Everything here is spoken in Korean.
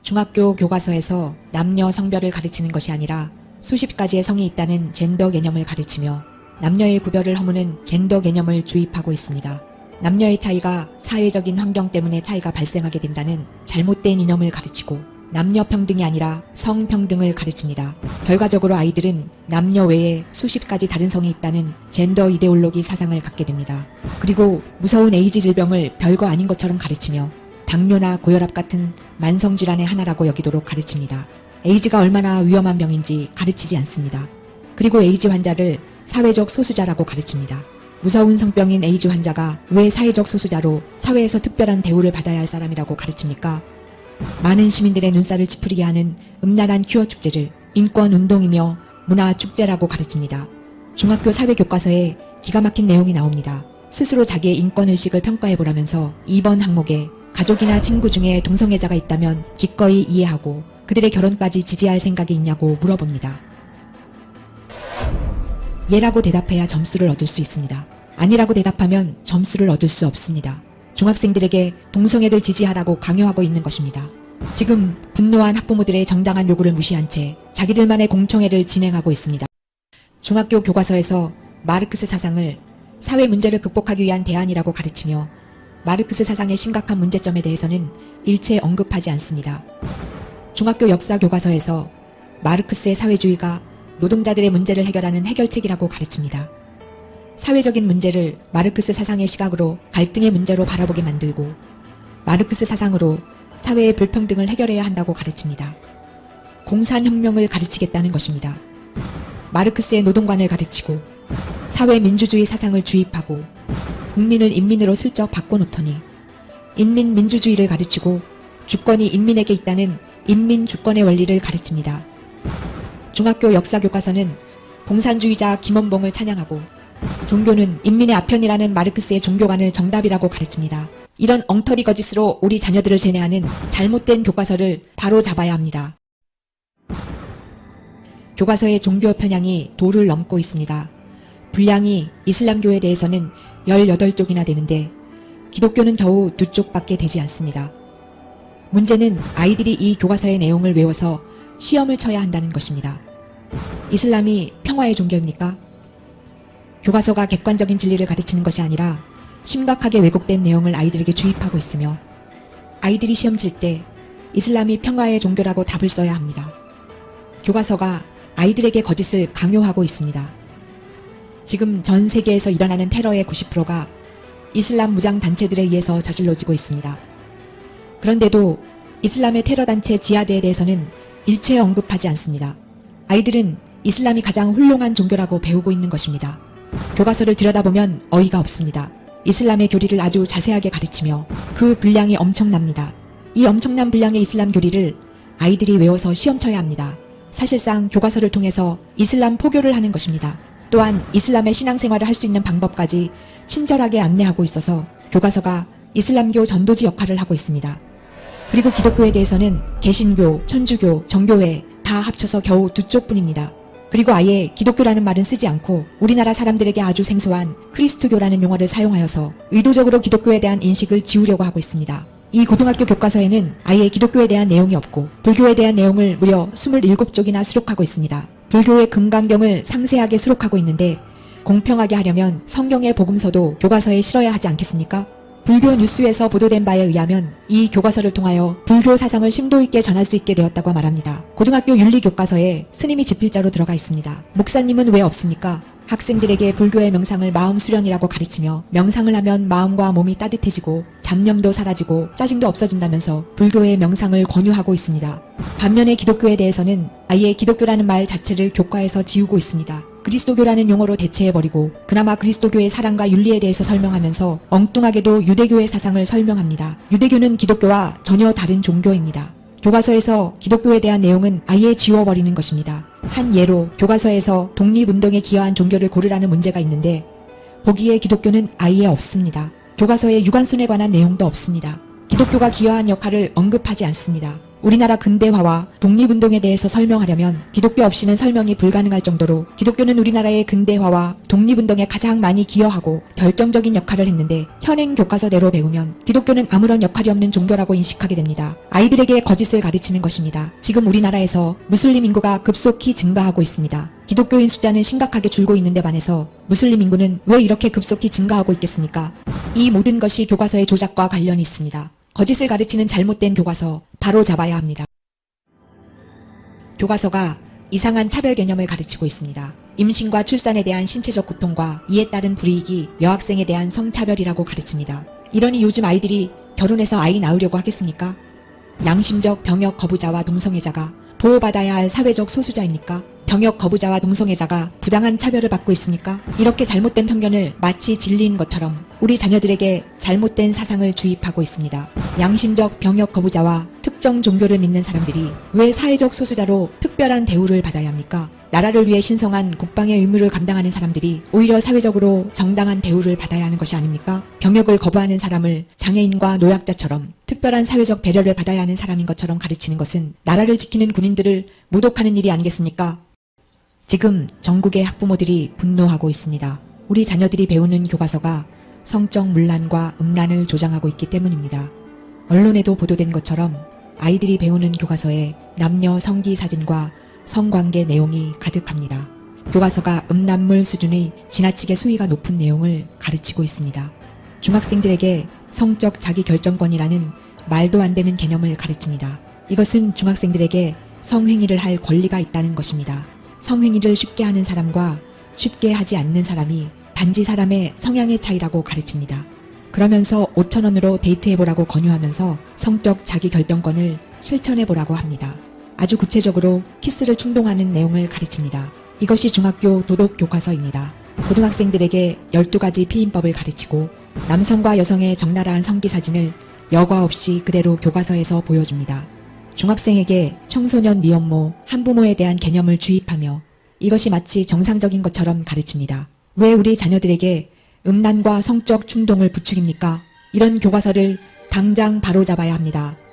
중학교 교과서에서 남녀 성별을 가르치는 것이 아니라 수십 가지의 성이 있다는 젠더 개념을 가르치며 남녀의 구별을 허무는 젠더 개념을 주입하고 있습니다. 남녀의 차이가 사회적인 환경 때문에 차이가 발생하게 된다는 잘못된 이념을 가르치고 남녀 평등이 아니라 성평등을 가르칩니다. 결과적으로 아이들은 남녀 외에 수십 가지 다른 성이 있다는 젠더 이데올로기 사상을 갖게 됩니다. 그리고 무서운 에이즈 질병을 별거 아닌 것처럼 가르치며 당뇨나 고혈압 같은 만성질환의 하나라고 여기도록 가르칩니다. 에이즈가 얼마나 위험한 병인지 가르치지 않습니다. 그리고 에이즈 환자를 사회적 소수자라고 가르칩니다. 무서운 성병인 에이즈 환자가 왜 사회적 소수자로 사회에서 특별한 대우를 받아야 할 사람이라고 가르칩니까? 많은 시민들의 눈살을 찌푸리게 하는 음란한 퀴어 축제를 인권운동이며 문화축제라고 가르칩니다. 중학교 사회교과서에 기가 막힌 내용이 나옵니다. 스스로 자기의 인권의식을 평가해보라면서 2번 항목에 가족이나 친구 중에 동성애자가 있다면 기꺼이 이해하고 그들의 결혼까지 지지할 생각이 있냐고 물어봅니다. 예라고 대답해야 점수를 얻을 수 있습니다. 아니라고 대답하면 점수를 얻을 수 없습니다. 중학생들에게 동성애를 지지하라고 강요하고 있는 것입니다. 지금 분노한 학부모들의 정당한 요구를 무시한 채 자기들만의 공청회를 진행하고 있습니다. 중학교 교과서에서 마르크스 사상을 사회 문제를 극복하기 위한 대안이라고 가르치며 마르크스 사상의 심각한 문제점에 대해서는 일체 언급하지 않습니다. 중학교 역사 교과서에서 마르크스의 사회주의가 노동자들의 문제를 해결하는 해결책이라고 가르칩니다. 사회적인 문제를 마르크스 사상의 시각으로 갈등의 문제로 바라보게 만들고 마르크스 사상으로 사회의 불평등을 해결해야 한다고 가르칩니다. 공산혁명을 가르치겠다는 것입니다. 마르크스의 노동관을 가르치고 사회민주주의 사상을 주입하고 국민을 인민으로 슬쩍 바꿔놓더니 인민민주주의를 가르치고 주권이 인민에게 있다는 인민주권의 원리를 가르칩니다. 중학교 역사교과서는 공산주의자 김원봉을 찬양하고 종교는 인민의 아편이라는 마르크스의 종교관을 정답이라고 가르칩니다. 이런 엉터리 거짓으로 우리 자녀들을 세뇌하는 잘못된 교과서를 바로 잡아야 합니다. 교과서의 종교 편향이 도를 넘고 있습니다. 분량이 이슬람교에 대해서는 18쪽이나 되는데 기독교는 겨우 2쪽밖에 되지 않습니다. 문제는 아이들이 이 교과서의 내용을 외워서 시험을 쳐야 한다는 것입니다. 이슬람이 평화의 종교입니까? 교과서가 객관적인 진리를 가르치는 것이 아니라 심각하게 왜곡된 내용을 아이들에게 주입하고 있으며 아이들이 시험 칠 때 이슬람이 평화의 종교라고 답을 써야 합니다. 교과서가 아이들에게 거짓을 강요하고 있습니다. 지금 전 세계에서 일어나는 테러의 90%가 이슬람 무장단체들에 의해서 저질러지고 있습니다. 그런데도 이슬람의 테러단체 지하드에 대해서는 일체 언급하지 않습니다. 아이들은 이슬람이 가장 훌륭한 종교라고 배우고 있는 것입니다. 교과서를 들여다보면 어이가 없습니다. 이슬람의 교리를 아주 자세하게 가르치며 그 분량이 엄청납니다. 이 엄청난 분량의 이슬람 교리를 아이들이 외워서 시험 쳐야 합니다. 사실상 교과서를 통해서 이슬람 포교를 하는 것입니다. 또한 이슬람의 신앙생활을 할 수 있는 방법까지 친절하게 안내하고 있어서 교과서가 이슬람교 전도지 역할을 하고 있습니다. 그리고 기독교에 대해서는 개신교, 천주교, 정교회 다 합쳐서 겨우 2쪽뿐입니다. 그리고 아예 기독교라는 말은 쓰지 않고 우리나라 사람들에게 아주 생소한 크리스트교라는 용어를 사용하여서 의도적으로 기독교에 대한 인식을 지우려고 하고 있습니다. 이 고등학교 교과서에는 아예 기독교에 대한 내용이 없고 불교에 대한 내용을 무려 27쪽이나 수록하고 있습니다. 불교의 금강경을 상세하게 수록하고 있는데 공평하게 하려면 성경의 복음서도 교과서에 실어야 하지 않겠습니까? 불교 뉴스에서 보도된 바에 의하면 이 교과서를 통하여 불교 사상을 심도 있게 전할 수 있게 되었다고 말합니다. 고등학교 윤리교과서에 스님이 집필자로 들어가 있습니다. 목사님은 왜 없습니까? 학생들에게 불교의 명상을 마음 수련이라고 가르치며 명상을 하면 마음과 몸이 따뜻해지고 잡념도 사라지고 짜증도 없어진다면서 불교의 명상을 권유하고 있습니다. 반면에 기독교에 대해서는 아예 기독교라는 말 자체를 교과에서 지우고 있습니다. 그리스도교라는 용어로 대체해버리고 그나마 그리스도교의 사랑과 윤리에 대해서 설명하면서 엉뚱하게도 유대교의 사상을 설명합니다. 유대교는 기독교와 전혀 다른 종교입니다. 교과서에서 기독교에 대한 내용은 아예 지워버리는 것입니다. 한 예로 교과서에서 독립운동에 기여한 종교를 고르라는 문제가 있는데 보기에 기독교는 아예 없습니다. 교과서에 유관순에 관한 내용도 없습니다. 기독교가 기여한 역할을 언급하지 않습니다. 우리나라 근대화와 독립운동에 대해서 설명하려면 기독교 없이는 설명이 불가능할 정도로 기독교는 우리나라의 근대화와 독립운동에 가장 많이 기여하고 결정적인 역할을 했는데 현행 교과서대로 배우면 기독교는 아무런 역할이 없는 종교라고 인식하게 됩니다. 아이들에게 거짓을 가르치는 것입니다. 지금 우리나라에서 무슬림 인구가 급속히 증가하고 있습니다. 기독교인 숫자는 심각하게 줄고 있는데 반해서 무슬림 인구는 왜 이렇게 급속히 증가하고 있겠습니까? 이 모든 것이 교과서의 조작과 관련이 있습니다. 거짓을 가르치는 잘못된 교과서 바로 잡아야 합니다. 교과서가 이상한 차별 개념을 가르치고 있습니다. 임신과 출산에 대한 신체적 고통과 이에 따른 불이익이 여학생에 대한 성차별이라고 가르칩니다. 이러니 요즘 아이들이 결혼해서 아이 낳으려고 하겠습니까? 양심적 병역 거부자와 동성애자가 보호받아야 할 사회적 소수자입니까? 병역 거부자와 동성애자가 부당한 차별을 받고 있습니까? 이렇게 잘못된 편견을 마치 진리인 것처럼 우리 자녀들에게 잘못된 사상을 주입하고 있습니다. 양심적 병역 거부자와 특정 종교를 믿는 사람들이 왜 사회적 소수자로 특별한 대우를 받아야 합니까? 나라를 위해 신성한 국방의 의무를 감당하는 사람들이 오히려 사회적으로 정당한 대우를 받아야 하는 것이 아닙니까? 병역을 거부하는 사람을 장애인과 노약자처럼 특별한 사회적 배려를 받아야 하는 사람인 것처럼 가르치는 것은 나라를 지키는 군인들을 모독하는 일이 아니겠습니까? 지금 전국의 학부모들이 분노하고 있습니다. 우리 자녀들이 배우는 교과서가 성적 문란과 음란을 조장하고 있기 때문입니다. 언론에도 보도된 것처럼 아이들이 배우는 교과서에 남녀 성기 사진과 성관계 내용이 가득합니다. 교과서가 음란물 수준의 지나치게 수위가 높은 내용을 가르치고 있습니다. 중학생들에게 성적 자기결정권이라는 말도 안 되는 개념을 가르칩니다. 이것은 중학생들에게 성행위를 할 권리가 있다는 것입니다. 성행위를 쉽게 하는 사람과 쉽게 하지 않는 사람이 단지 사람의 성향의 차이라고 가르칩니다. 그러면서 5,000원으로 데이트해보라고 권유하면서 성적 자기결정권을 실천해보라고 합니다. 아주 구체적으로 키스를 충동하는 내용을 가르칩니다. 이것이 중학교 도덕 교과서입니다. 고등학생들에게 12가지 피임법을 가르치고 남성과 여성의 적나라한 성기 사진을 여과 없이 그대로 교과서에서 보여줍니다. 중학생에게 청소년 미혼모, 한부모에 대한 개념을 주입하며 이것이 마치 정상적인 것처럼 가르칩니다. 왜 우리 자녀들에게 음란과 성적 충동을 부추깁니까? 이런 교과서를 당장 바로잡아야 합니다.